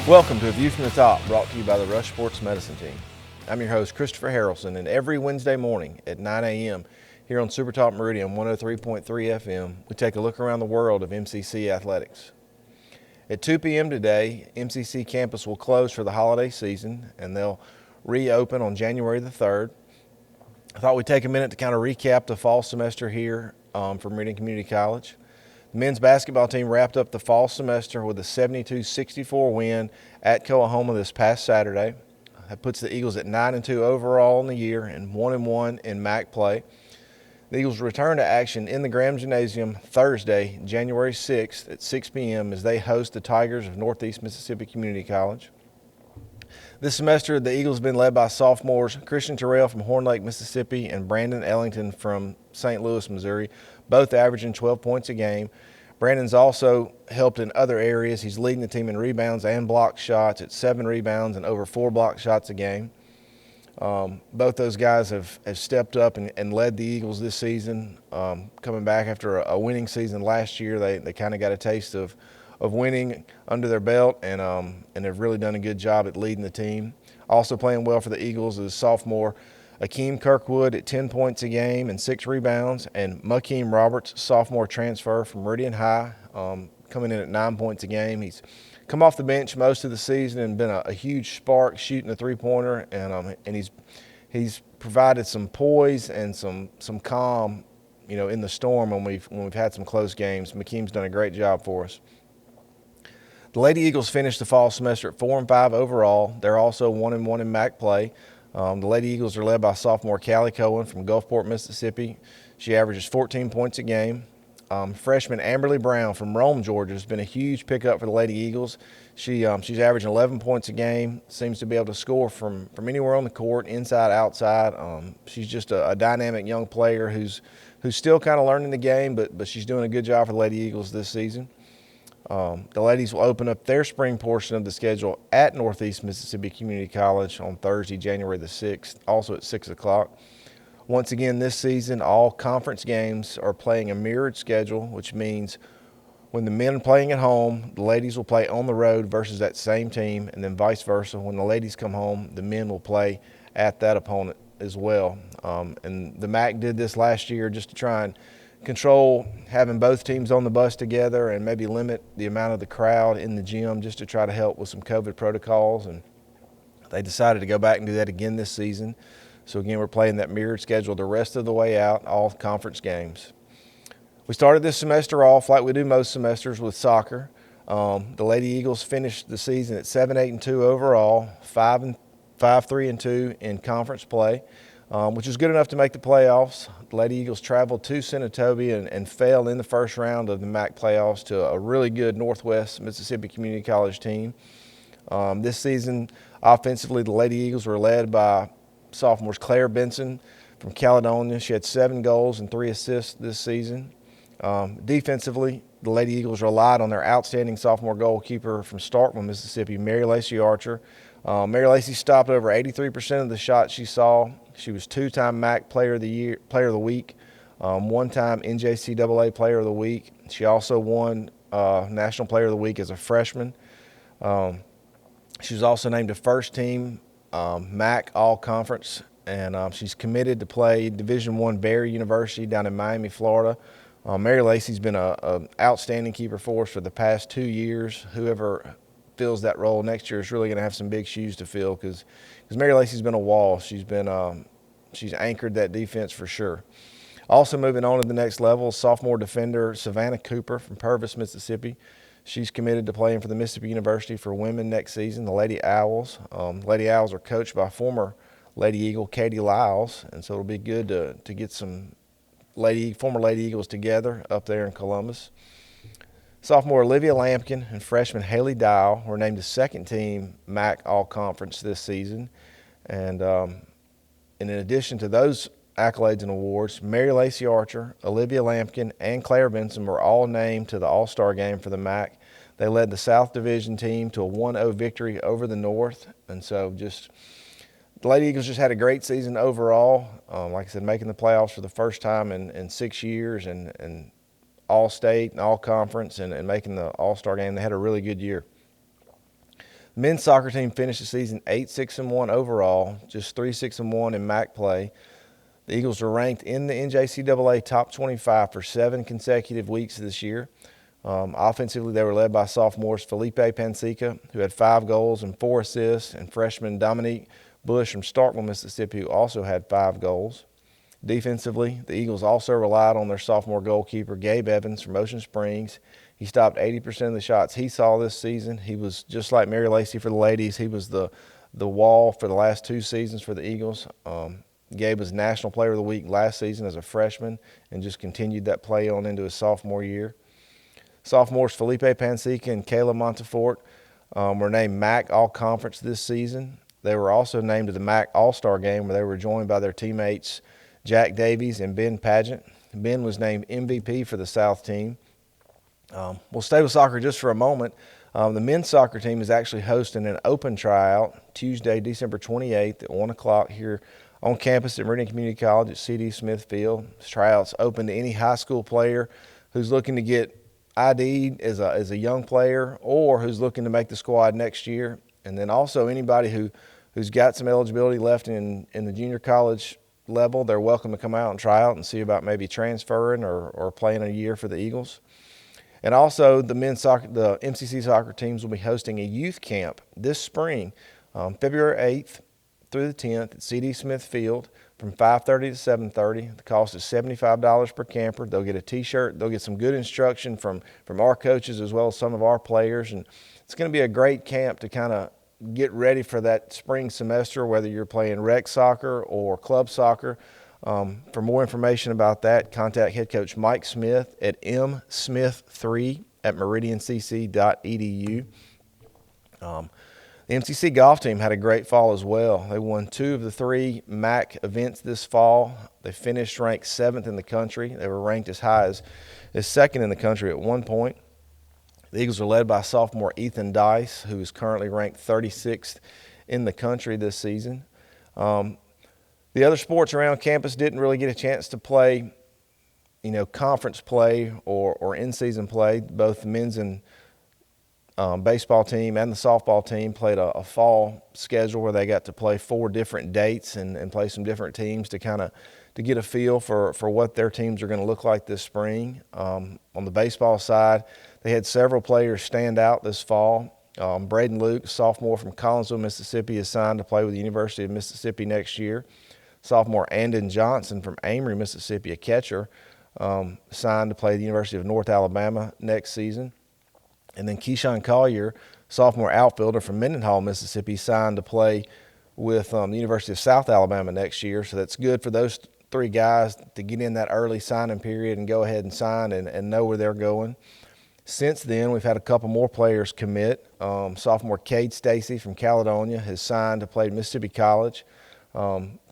Welcome to A View from the Top, brought to you by the Rush Sports Medicine Team. I'm your host, Christopher Haralson, and every Wednesday morning at 9 a.m. here on Super Talk Meridian 103.3 FM, we take a look around the world of MCC athletics. At 2 p.m. today, MCC campus will close for the holiday season, and they'll reopen on January the 3rd. I thought we'd take a minute to kind of recap the fall semester here for Meridian Community College. The men's basketball team wrapped up the fall semester with a 72-64 win at Coahoma this past Saturday. That puts the Eagles at 9-2 overall in the year and 1-1 in MAC play. The Eagles return to action in the Graham Gymnasium Thursday, January 6th at 6 p.m. as they host the Tigers of Northeast Mississippi Community College. This semester, the Eagles have been led by sophomores Christian Terrell from Horn Lake, Mississippi, and Brandon Ellington from St. Louis, Missouri, both averaging 12 points a game. Brandon's also helped in other areas. He's leading the team in rebounds and block shots at 7 rebounds and over 4 block shots a game. Both those guys have stepped up and led the Eagles this season. Coming back after a winning season last year, they kind of got a taste of winning under their belt, and they've really done a good job at leading the team. Also playing well for the Eagles is sophomore Akeem Kirkwood at 10 points a game and 6 rebounds, and Makeem Roberts, sophomore transfer from Meridian High, coming in at 9 points a game. He's come off the bench most of the season and been a huge spark shooting a three-pointer, and he's provided some poise and some calm, in the storm when we've had some close games. Makeem's done a great job for us. The Lady Eagles finished the fall semester at 4-5 overall. They're also 1-1 in MAC play. The Lady Eagles are led by sophomore Callie Cohen from Gulfport, Mississippi. She averages 14 points a game. Freshman Amberly Brown from Rome, Georgia, has been a huge pickup for the Lady Eagles. She's averaging 11 points a game, seems to be able to score from anywhere on the court, inside, outside. She's just a dynamic young player who's still kind of learning the game, but she's doing a good job for the Lady Eagles this season. The ladies will open up their spring portion of the schedule at Northeast Mississippi Community College on Thursday, January the 6th, also at 6 o'clock. Once again, this season, all conference games are playing a mirrored schedule, which means when the men are playing at home, the ladies will play on the road versus that same team, and then vice versa. When the ladies come home, the men will play at that opponent as well. And the MAC did this last year just to try and control having both teams on the bus together and maybe limit the amount of the crowd in the gym just to try to help with some COVID protocols. And they decided to go back and do that again this season. So again, we're playing that mirrored schedule the rest of the way out, all conference games. We started this semester off like we do most semesters with soccer. The Lady Eagles finished the season at 7-8-2 overall, 5-3-2 in conference play, which is good enough to make the playoffs. The Lady Eagles traveled to Senatobia and fell in the first round of the MAC playoffs to a really good Northwest Mississippi Community College team. This season, offensively, the Lady Eagles were led by sophomores Claire Benson from Caledonia. She had 7 goals and 3 assists this season. Defensively, the Lady Eagles relied on their outstanding sophomore goalkeeper from Starkville, Mississippi, Mary Lacey Archer. Mary Lacey stopped over 83% of the shots she saw. She was 2-time MAC Player of the Week, 1-time NJCAA Player of the Week. She also won National Player of the Week as a freshman. She was also named a first-team MAC All-Conference, and she's committed to play Division I Barry University down in Miami, Florida. Mary Lacey's been an outstanding keeper for us for the past 2 years. Whoever fills that role next year is really going to have some big shoes to fill because Mary Lacey's been a wall. She's anchored that defense for sure. Also moving on to the next level, sophomore defender Savannah Cooper from Purvis, Mississippi. She's committed to playing for the Mississippi University for women next season, the Lady Owls. Lady Owls are coached by former Lady Eagle Katie Lyles, and so it'll be good to get some former Lady Eagles together up there in Columbus. Sophomore Olivia Lampkin and freshman Haley Dial were named the second-team MAC All-Conference this season. And in addition to those accolades and awards, Mary Lacey Archer, Olivia Lampkin, and Claire Benson were all named to the All-Star game for the MAC. They led the South Division team to a 1-0 victory over the North. And so the Lady Eagles just had a great season overall. Like I said, making the playoffs for the first time in 6 years and all-state and all-conference and making the All-Star game. They had a really good year. The men's soccer team finished the season 8-6-1 overall, just 3-6-1 in MAC play. The Eagles are ranked in the NJCAA top 25 for 7 consecutive weeks this year. Offensively, they were led by sophomores Felipe Pansica, who had 5 goals and 4 assists, and freshman Dominique Bush from Starkville, Mississippi, who also had 5 goals. Defensively, the Eagles also relied on their sophomore goalkeeper, Gabe Evans from Ocean Springs. He stopped 80% of the shots he saw this season. He was just like Mary Lacey for the ladies. He was the wall for the last 2 seasons for the Eagles. Gabe was National Player of the Week last season as a freshman and just continued that play on into his sophomore year. Sophomores Felipe Pansica and Kayla Montefort were named MAC All-Conference this season. They were also named to the MAC All-Star Game, where they were joined by their teammates Jack Dewease and Ben Pageant. Ben was named MVP for the South team. We'll stay with soccer just for a moment. The men's soccer team is actually hosting an open tryout Tuesday, December 28th at 1 o'clock here on campus at Meridian Community College at C.D. Smith Field. This tryout's open to any high school player who's looking to get ID'd as a young player or who's looking to make the squad next year. And then also anybody who's got some eligibility left in the junior college level, they're welcome to come out and try out and see about maybe transferring or playing a year for the Eagles. And also the MCC soccer teams will be hosting a youth camp this spring, February 8th through the 10th at C.D. Smith Field from 5:30 to 7:30. The cost is $75 per camper. They'll get a T-shirt. They'll get some good instruction from our coaches as well as some of our players. And it's going to be a great camp to kind of get ready for that spring semester, whether you're playing rec soccer or club soccer. For more information about that, contact head coach Mike Smith at msmith3@meridiancc.edu. The MCC golf team had a great fall as well. They won 2 of the 3 MAC events this fall. They finished ranked 7th in the country. They were ranked as high as 2nd in the country at one point. The Eagles are led by sophomore Ethan Dice, who is currently ranked 36th in the country this season. The other sports around campus didn't really get a chance to play, conference play or in-season play. Both the men's and baseball team and the softball team played a fall schedule where they got to play 4 different dates and play some different teams to get a feel for what their teams are going to look like this spring. On the baseball side, they had several players stand out this fall. Braden Luke, sophomore from Collinsville, Mississippi, is signed to play with the University of Mississippi next year. Sophomore Andon Johnson from Amory, Mississippi, a catcher, signed to play the University of North Alabama next season. And then Keyshawn Collier, sophomore outfielder from Mendenhall, Mississippi, signed to play with the University of South Alabama next year. So that's good for those 3 guys to get in that early signing period and go ahead and sign and know where they're going. Since then, we've had a couple more players commit. Sophomore Cade Stacy from Caledonia has signed to play at Mississippi College.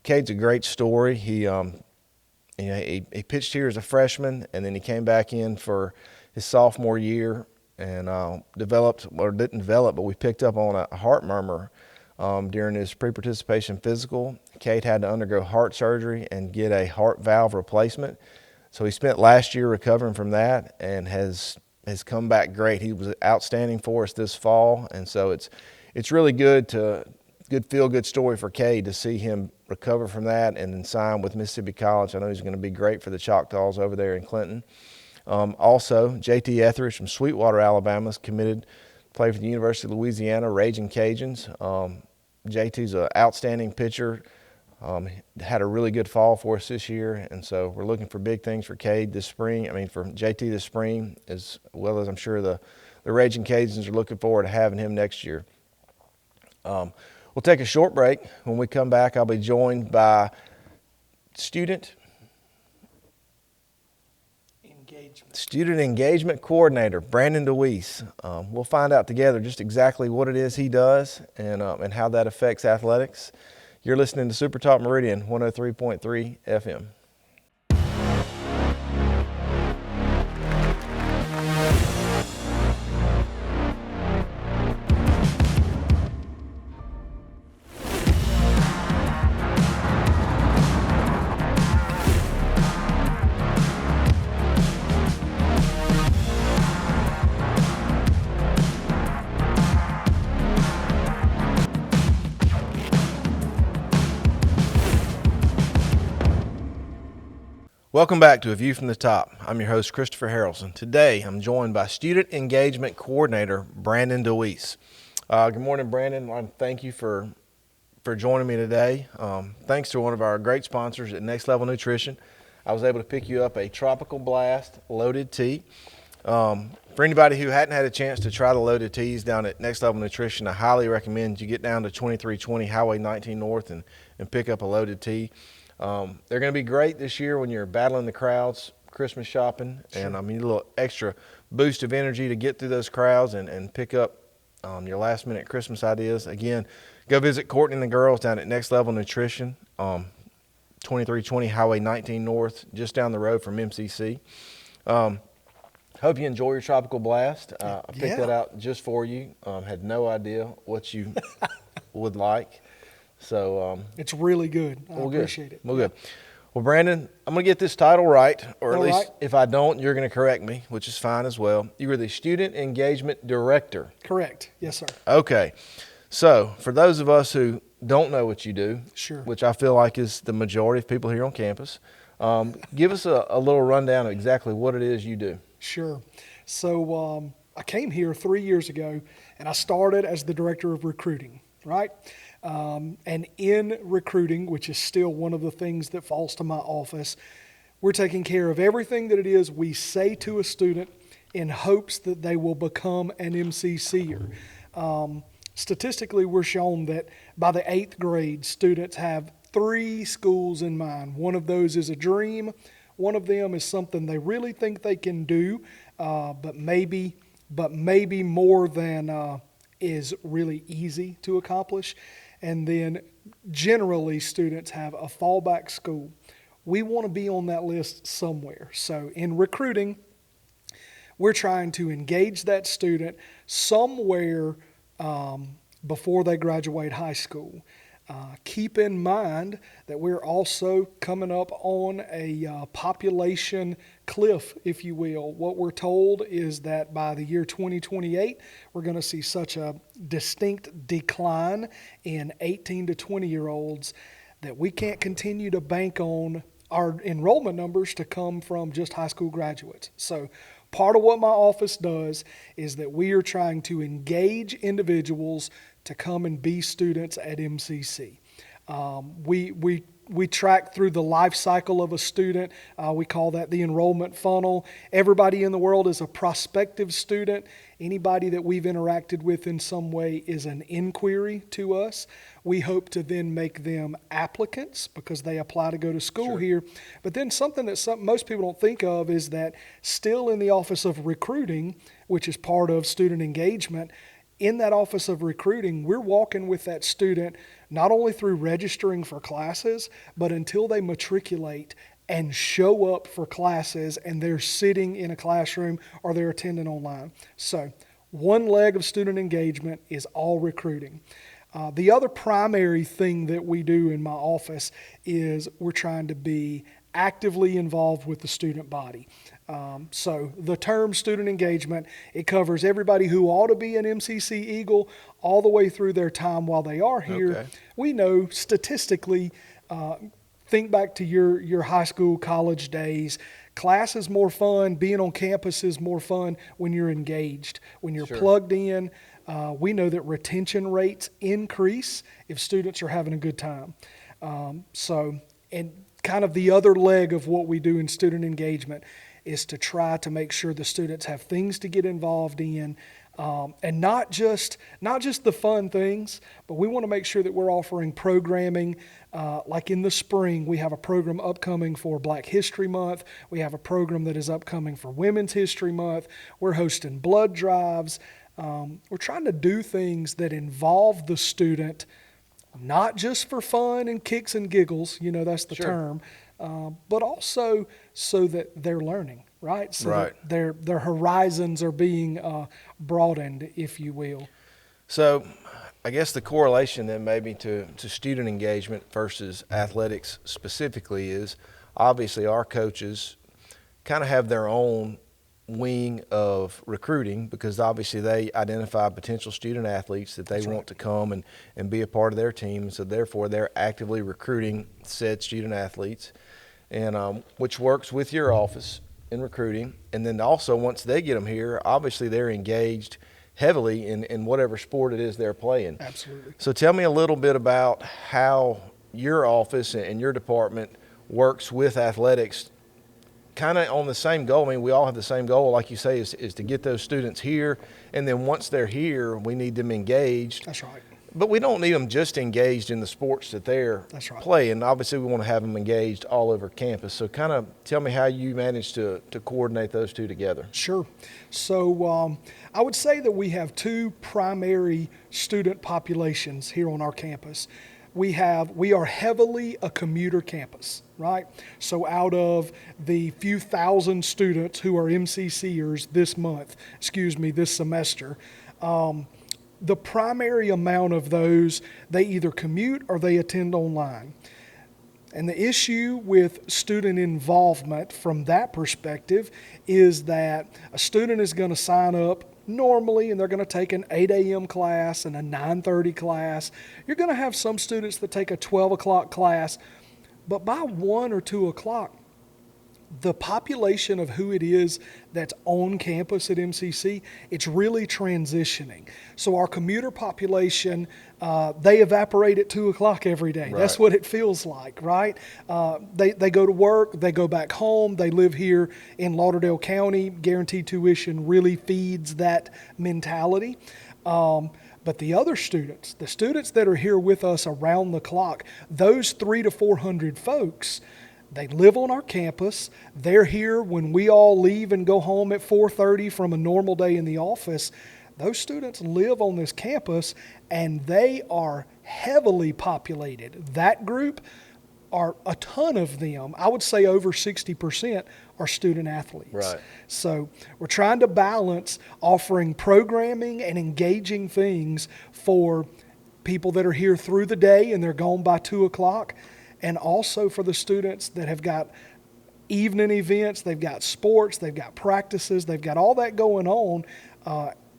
Cade's a great story. He pitched here as a freshman, and then he came back in for his sophomore year and didn't develop, but we picked up on a heart murmur during his pre-participation physical. Cade had to undergo heart surgery and get a heart valve replacement. So he spent last year recovering from that and has come back great. He was outstanding for us this fall, and so it's really good feel-good story for Cade to see him recover from that and then sign with Mississippi College. I know he's going to be great for the Choctaws over there in Clinton. Also, J.T. Etheridge from Sweetwater, Alabama, is committed to play for the University of Louisiana Raging Cajuns. J.T.'s an outstanding pitcher. Had a really good fall for us this year, and so we're looking for big things for Cade this spring. For JT this spring, as well as I'm sure the Raging Cajuns are looking forward to having him next year. We'll take a short break. When we come back, I'll be joined by Student Engagement Coordinator Brandon Dewease. We'll find out together just exactly what it is he does and how that affects athletics. You're listening to Super Talk Meridian 103.3 FM. Welcome back to A View from the Top. I'm your host, Christopher Haralson. Today, I'm joined by Student Engagement Coordinator, Brandon Dewease. Good morning, Brandon. I want to thank you for joining me today. Thanks to one of our great sponsors at Next Level Nutrition, I was able to pick you up a Tropical Blast loaded tea. For anybody who hadn't had a chance to try the loaded teas down at Next Level Nutrition, I highly recommend you get down to 2320 Highway 19 North and pick up a loaded tea. They're going to be great this year when you're battling the crowds, Christmas shopping, and you need a little extra boost of energy to get through those crowds and pick up your last-minute Christmas ideas. Again, go visit Courtney and the girls down at Next Level Nutrition, 2320 Highway 19 North, just down the road from MCC. Hope you enjoy your Tropical Blast. I picked that out just for you. Had no idea what you would like. So it's really good. I appreciate it. Well, good. Well, Brandon, I'm going to get this title right, or at least if I don't, you're going to correct me, which is fine as well. You are the Student Engagement Director. Correct. Yes, sir. Okay. So for those of us who don't know what you do, which I feel like is the majority of people here on campus, give us a little rundown of exactly what it is you do. Sure. So I came here 3 years ago, and I started as the Director of Recruiting, right? And in recruiting, which is still one of the things that falls to my office, we're taking care of everything that it is we say to a student in hopes that they will become an MCCer. Statistically, we're shown that by the 8th grade, students have 3 schools in mind. One of those is a dream. One of them is something they really think they can do, but maybe more than is really easy to accomplish. And then generally students have a fallback school. We want to be on that list somewhere. So in recruiting, we're trying to engage that student somewhere before they graduate high school. Keep in mind that we're also coming up on a population cliff, if you will. What we're told is that by the year 2028, we're going to see such a distinct decline in 18 to 20-year-olds that we can't continue to bank on our enrollment numbers to come from just high school graduates. So part of what my office does is that we are trying to engage individuals to come and be students at MCC. We track through the life cycle of a student. We call that the enrollment funnel. Everybody in the world is a prospective student. Anybody that we've interacted with in some way is an inquiry to us. We hope to then make them applicants because they apply to go to school here. But then something that most people don't think of is that still in the Office of Recruiting, which is part of student engagement, in that Office of Recruiting, we're walking with that student not only through registering for classes, but until they matriculate and show up for classes and they're sitting in a classroom or they're attending online. So one leg of student engagement is all recruiting. The other primary thing that we do in my office is we're trying to be actively involved with the student body. So the term student engagement, it covers everybody who ought to be an MCC Eagle all the way through their time while they are here. Okay. We know statistically, think back to your high school, college days, class is more fun, being on campus is more fun when you're engaged, when you're plugged in. We know that retention rates increase if students are having a good time. And kind of the other leg of what we do in student engagement is to try to make sure the students have things to get involved in, and not just the fun things, but we want to make sure that we're offering programming. Like in the spring, we have a program upcoming for Black History Month. We have a program that is upcoming for Women's History Month. We're hosting blood drives. We're trying to do things that involve the student, not just for fun and kicks and giggles, that's the term, but also so that they're learning, right? So that their horizons are being broadened, if you will. So I guess the correlation then maybe to student engagement versus athletics specifically is obviously our coaches kind of have their own wing of recruiting because obviously they identify potential student athletes that they want to come and be a part of their team. So therefore they're actively recruiting said student athletes. and which works with your office in recruiting. And then also once they get them here, obviously they're engaged heavily in whatever sport it is they're playing. Absolutely. So tell me a little bit about how your office and your department works with athletics, kind of on the same goal. I mean, we all have the same goal, like you say, is to get those students here. And then once they're here, we need them engaged. That's right. But we don't need them just engaged in the sports that they're playing. Obviously, we want to have them engaged all over campus. So kind of tell me how you manage to coordinate those two together. Sure. So I would say that we have two primary student populations here on our campus. We are heavily a commuter campus, right? So out of the few thousand students who are MCCers this semester, the primary amount of those, they either commute or they attend online. And the issue with student involvement from that perspective is that a student is going to sign up normally and they're going to take an 8 a.m. class and a 9:30 class. You're going to have some students that take a 12 o'clock class, but by 1 or 2 o'clock, the population of who it is that's on campus at MCC, it's really transitioning. So our commuter population, they evaporate at 2 o'clock every day. Right. That's what it feels like, right? They go to work, they go back home, they live here in Lauderdale County. Guaranteed tuition really feeds that mentality. But the other students, the students that are here with us around the clock, those 300 to 400 folks, they live on our campus. They're here when we all leave and go home at 4:30 from a normal day in the office. Those students live on this campus and they are heavily populated. That group are a ton of them. I would say over 60% are student athletes. Right. So we're trying to balance offering programming and engaging things for people that are here through the day and they're gone by 2 o'clock. And also for the students that have got evening events, they've got sports, they've got practices, they've got all that going on,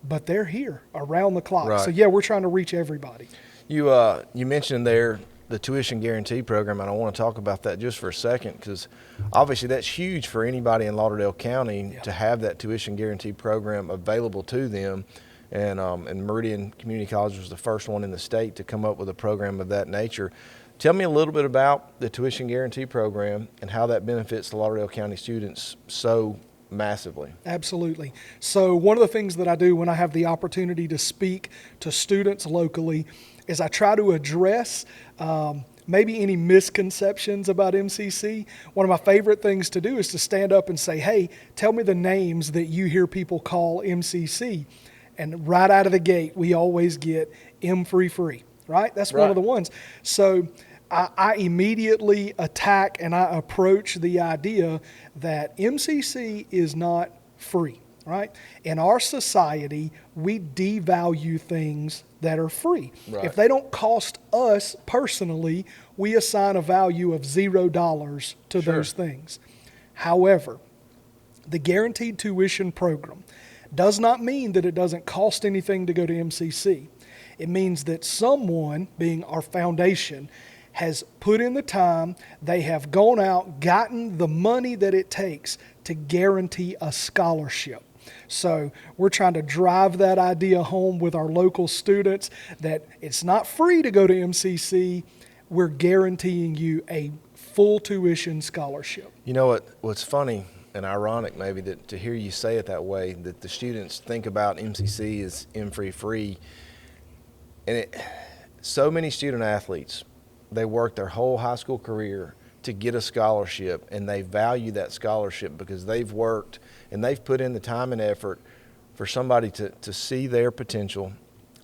but they're here around the clock. Right. So yeah, we're trying to reach everybody. You mentioned there the tuition guarantee program, and I want to talk about that just for a second because obviously that's huge for anybody in Lauderdale County to have that tuition guarantee program available to them. And Meridian Community College was the first one in the state to come up with a program of that nature. Tell me a little bit about the tuition guarantee program and how that benefits the Lauderdale County students so massively. Absolutely. So one of the things that I do when I have the opportunity to speak to students locally is I try to address maybe any misconceptions about MCC. One of my favorite things to do is to stand up and say, hey, tell me the names that you hear people call MCC. And right out of the gate, we always get free, right? That's one of the ones. So I immediately attack and I approach the idea that MCC is not free, right? In our society, we devalue things that are free. Right. If they don't cost us personally, we assign a value of $0 to those things. However, the guaranteed tuition program does not mean that it doesn't cost anything to go to MCC. It means that someone, being our foundation, has put in the time, they have gone out, gotten the money that it takes to guarantee a scholarship. So we're trying to drive that idea home with our local students that it's not free to go to MCC. We're guaranteeing you a full tuition scholarship. You know what's funny and ironic maybe that to hear you say it that way, that the students think about MCC as free. And so many student athletes, they work their whole high school career to get a scholarship, and they value that scholarship because they've worked and they've put in the time and effort for somebody to see their potential,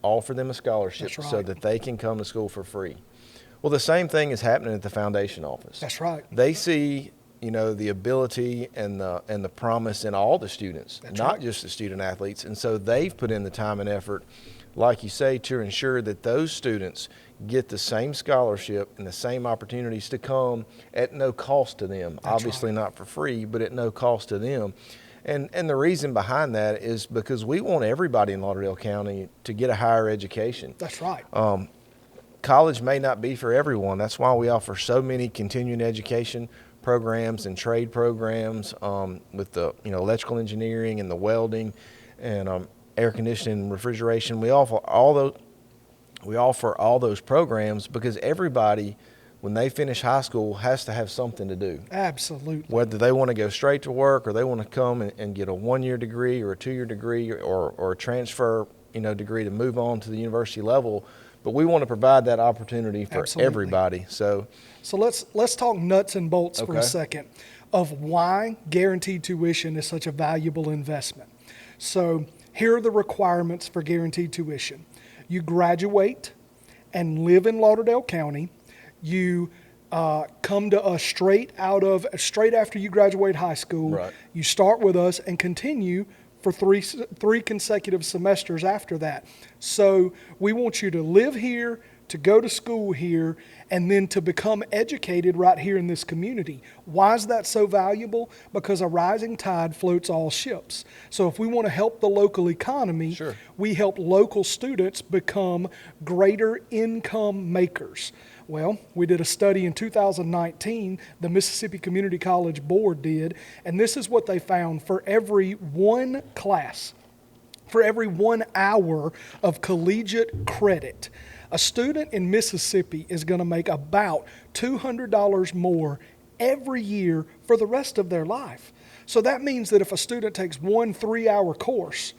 offer them a scholarship so that they can come to school for free. Well, the same thing is happening at the foundation office. That's right. They see, the ability and the promise in all the students, not just the student athletes, and so they've put in the time and effort, like you say, to ensure that those students get the same scholarship and the same opportunities to come at no cost to them. Obviously not for free, but at no cost to them. And the reason behind that is because we want everybody in Lauderdale County to get a higher education. That's right. College may not be for everyone. That's why we offer so many continuing education programs and trade programs with the electrical engineering and the welding and air conditioning and refrigeration. We offer all those programs because everybody, when they finish high school, has to have something to do. Absolutely. Whether they want to go straight to work or they want to come and get a 1-year degree or a 2-year degree or a transfer degree to move on to the university level. But we want to provide that opportunity for Absolutely. everybody. So let's talk nuts and bolts for a Okay. second of why guaranteed tuition is such a valuable investment. So here are the requirements for guaranteed tuition. You graduate and live in Lauderdale County. You come to us straight after you graduate high school. Right. You start with us and continue for three consecutive semesters after that. So we want you to live here, to go to school here, and then to become educated right here in this community. Why is that so valuable? Because a rising tide floats all ships. So if we want to help the local economy, Sure. we help local students become greater income makers. Well, we did a study in 2019, the Mississippi Community College Board did, and this is what they found. For every one class, for every 1 hour of collegiate credit, a student in Mississippi is going to make about $200 more every year for the rest of their life. So that means that if a student takes 1 3-hour course,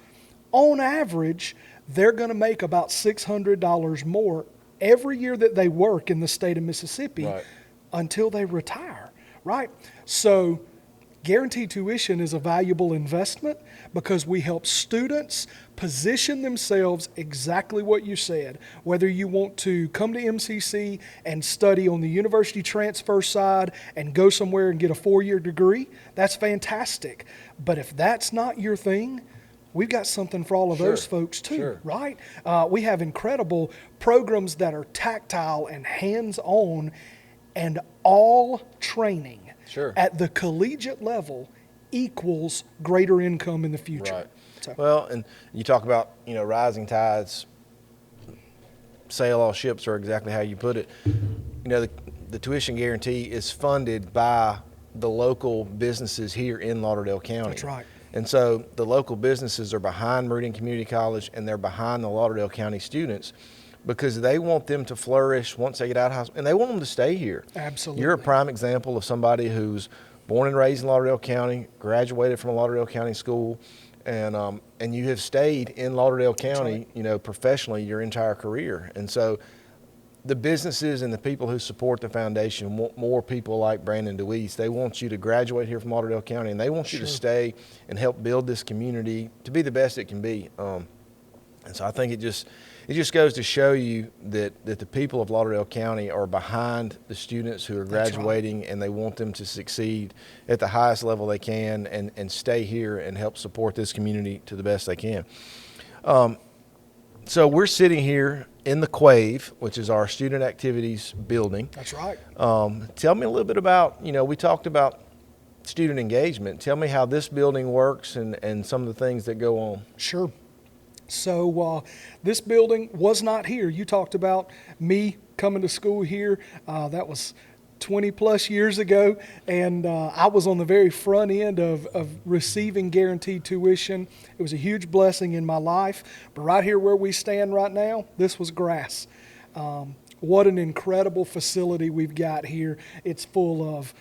on average, they're going to make about $600 more every year that they work in the state of Mississippi Right. until they retire, right? So guaranteed tuition is a valuable investment because we help students position themselves exactly what you said. Whether you want to come to MCC and study on the university transfer side and go somewhere and get a 4-year degree, that's fantastic. But if that's not your thing, we've got something for all of Sure. those folks too, Sure. right? We have incredible programs that are tactile and hands-on, and all training Sure. at the collegiate level equals greater income in the future. Right. So, Well, and you talk about, rising tides sail all ships, or exactly how you put it. The tuition guarantee is funded by the local businesses here in Lauderdale County. That's right. And so the local businesses are behind Meridian Community College, and they're behind the Lauderdale County students because they want them to flourish once they get out of high school, and they want them to stay here. Absolutely. You're a prime example of somebody who's born and raised in Lauderdale County, graduated from a Lauderdale County school, and you have stayed in Lauderdale County, professionally your entire career. And so the businesses and the people who support the foundation want more people like Brandon Dewease. They want you to graduate here from Lauderdale County, and they want you to stay and help build this community to be the best it can be. And so I think it just goes to show you that the people of Lauderdale County are behind the students who are graduating, and they want them to succeed at the highest level they can and stay here and help support this community to the best they can. So we're sitting here in the Quave, which is our student activities building. That's right. Tell me a little bit about, we talked about student engagement. Tell me how this building works and some of the things that go on. Sure. So this building was not here. You talked about me coming to school here. That was 20 plus years ago, and I was on the very front end of receiving guaranteed tuition. It was a huge blessing in my life. But right here where we stand right now, this was grass. What an incredible facility we've got here. It's full of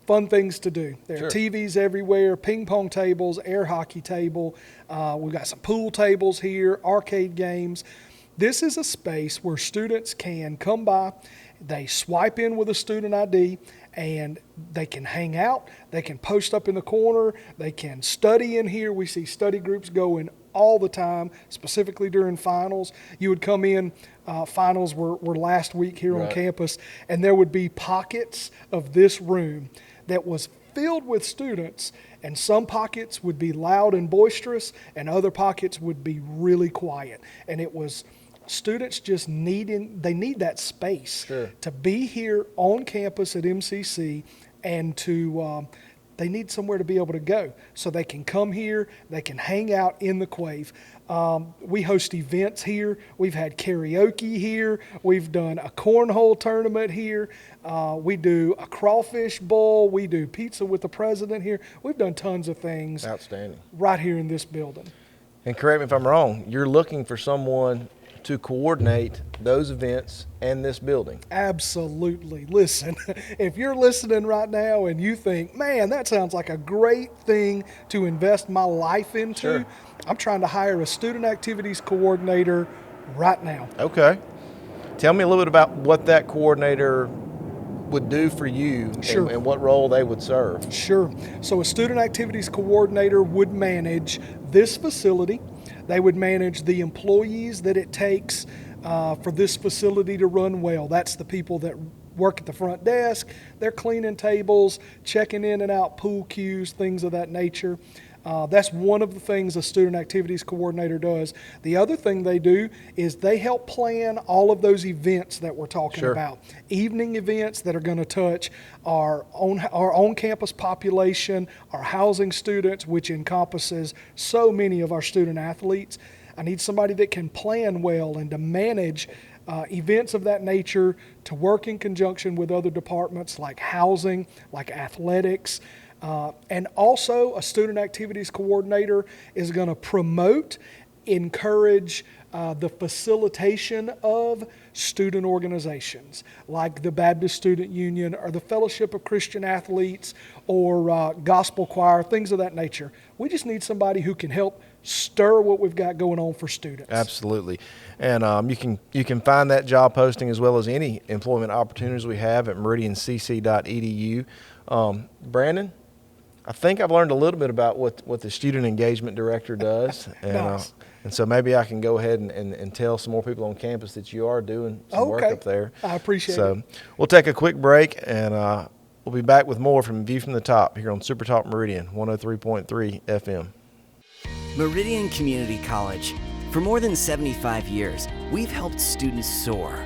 fun things to do. There are TVs everywhere, ping pong tables, air hockey table. We've got some pool tables here, arcade games. This is a space where students can come by, they swipe in with a student ID, and they can hang out, they can post up in the corner, they can study in here. We see study groups going all the time, specifically during finals. You would come in, finals were last week here on campus, and there would be pockets of this room that was filled with students, and some pockets would be loud and boisterous, and other pockets would be really quiet. And it was students just need that space to be here on campus at MCC and to they need somewhere to be able to go so they can come here, they can hang out in the Quave. We host events here. We've had karaoke here. We've done a cornhole tournament here. We do a crawfish bowl. We do pizza with the president here. We've done tons of things. Outstanding. Right here in this building. And correct me if I'm wrong, you're looking for someone to coordinate those events and this building. Absolutely. Listen, if you're listening right now and you think, man, that sounds like a great thing to invest my life into, Sure. I'm trying to hire a student activities coordinator right now. Okay. Tell me a little bit about what that coordinator would do for you. Sure. And what role they would serve. Sure. So a student activities coordinator would manage this facility. They would manage the employees that it takes for this facility to run well. That's the people that work at the front desk. They're cleaning tables, checking in and out pool cues, things of that nature. That's one of the things a student activities coordinator does. The other thing they do is they help plan all of those events that we're talking Sure. about. Evening events that are going to touch our on-campus population, our housing students, which encompasses so many of our student athletes. I need somebody that can plan well and to manage events of that nature, to work in conjunction with other departments like housing, like athletics. And also a student activities coordinator is going to promote, encourage the facilitation of student organizations like the Baptist Student Union or the Fellowship of Christian Athletes or gospel choir, things of that nature. We just need somebody who can help stir what we've got going on for students. Absolutely. And you can find that job posting as well as any employment opportunities we have at meridiancc.edu. Brandon, I think I've learned a little bit about what the student engagement director does. And, Nice. And so maybe I can go ahead and tell some more people on campus that you are doing some work up there. I appreciate it. So we'll take a quick break, and we'll be back with more from View from the Top here on Super Talk Meridian 103.3 FM. Meridian Community College. For more than 75 years, we've helped students soar.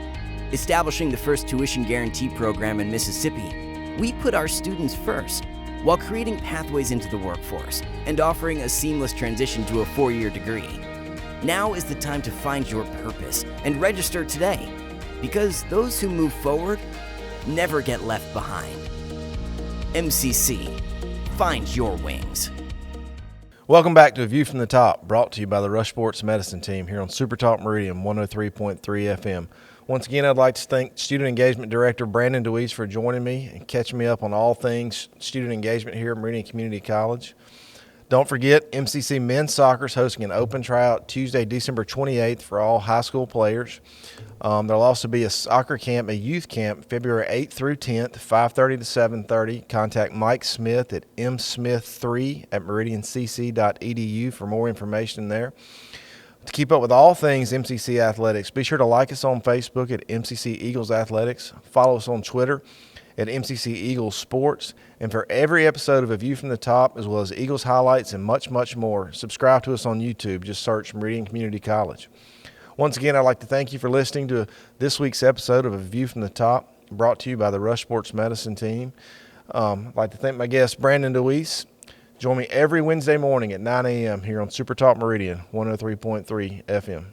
Establishing the first tuition guarantee program in Mississippi, we put our students first, while creating pathways into the workforce and offering a seamless transition to a 4-year degree. Now is the time to find your purpose and register today, because those who move forward never get left behind. MCC, find your wings. Welcome back to A View from the Top, brought to you by the Rush Sports Medicine Team here on Super Talk Meridian 103.3 FM. Once again, I'd like to thank Student Engagement Director Brandon Dewease for joining me and catching me up on all things student engagement here at Meridian Community College. Don't forget, MCC Men's Soccer is hosting an open tryout Tuesday, December 28th for all high school players. There'll also be a soccer camp, a youth camp, February 8th through 10th, 5:30 to 7:30. Contact Mike Smith at msmith3 at meridiancc.edu for more information there. To keep up with all things MCC Athletics, be sure to like us on Facebook at MCC Eagles Athletics, follow us on Twitter at MCC Eagles Sports, and for every episode of A View from the Top, as well as Eagles highlights and much, much more, subscribe to us on YouTube. Just search Meridian Community College. Once again, I'd like to thank you for listening to this week's episode of A View from the Top, brought to you by the Rush Sports Medicine Team. I'd like to thank my guest, Brandon Dewease. Join me every Wednesday morning at 9 a.m. here on Super Talk Meridian 103.3 FM.